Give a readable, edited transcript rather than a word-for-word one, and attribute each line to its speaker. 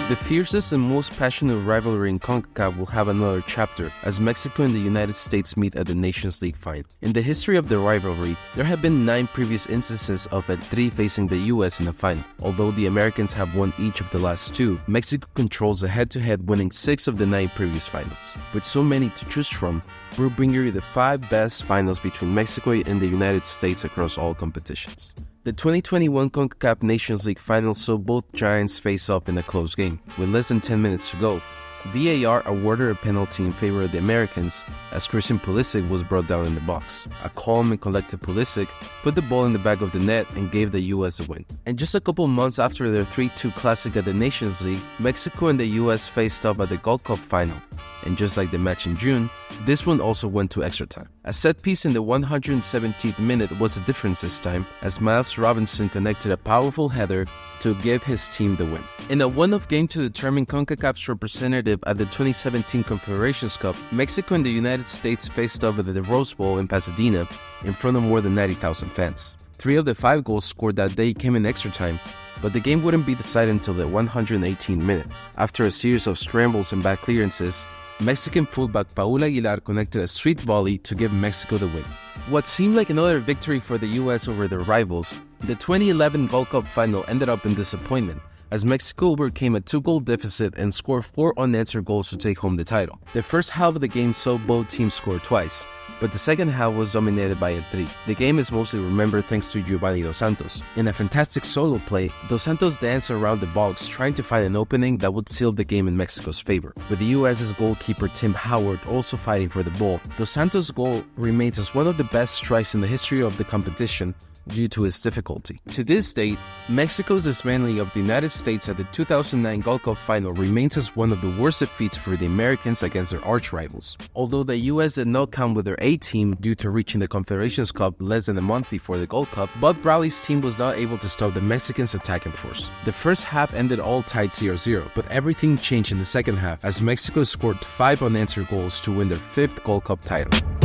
Speaker 1: The fiercest and most passionate rivalry in CONCACAF will have another chapter as Mexico and the United States meet at the Nations League final. In the history of the rivalry, there have been 9 previous instances of El Tri facing the US in the final. Although the Americans have won each of the last 2, Mexico controls the head-to-head, winning 6 of the 9 previous finals. With so many to choose from, we'll bring you the 5 best finals between Mexico and the United States across all competitions. The 2021 CONCACAF Nations League final saw both giants face off in a close game. With less than 10 minutes to go, VAR awarded a penalty in favor of the Americans as Christian Pulisic was brought down in the box. A calm and collected Pulisic put the ball in the back of the net and gave the US a win. And just a couple months after their 3-2 classic at the Nations League, Mexico and the US faced off at the Gold Cup final. And just like the match in June, this one also went to extra time. A set piece in the 117th minute was the difference this time, as Miles Robinson connected a powerful header to give his team the win. In a one-off game to determine CONCACAF's representative at the 2017 Confederations Cup, Mexico and the United States faced off at the Rose Bowl in Pasadena in front of more than 90,000 fans. 3 of the 5 goals scored that day came in extra time, but the game wouldn't be decided until the 118th minute. After a series of scrambles and bad clearances, Mexican fullback Paul Aguilar connected a sweet volley to give Mexico the win. What seemed like another victory for the US over their rivals, the 2011 Gold Cup final ended up in disappointment, as Mexico overcame a 2-goal deficit and scored 4 unanswered goals to take home the title. The first half of the game saw both teams score twice, but the second half was dominated by El Tri. The game is mostly remembered thanks to Giovanni Dos Santos. In a fantastic solo play, Dos Santos danced around the box trying to find an opening that would seal the game in Mexico's favor. With the US's goalkeeper Tim Howard also fighting for the ball, Dos Santos' goal remains as one of the best strikes in the history of the competition due to its difficulty. To this date, Mexico's dismantling of the United States at the 2009 Gold Cup final remains as one of the worst defeats for the Americans against their arch-rivals. Although the US did not come with their A-team due to reaching the Confederations Cup less than a month before the Gold Cup, Bud Bradley's team was not able to stop the Mexicans' attacking force. The first half ended all tied 0-0, but everything changed in the second half as Mexico scored 5 unanswered goals to win their 5th Gold Cup title.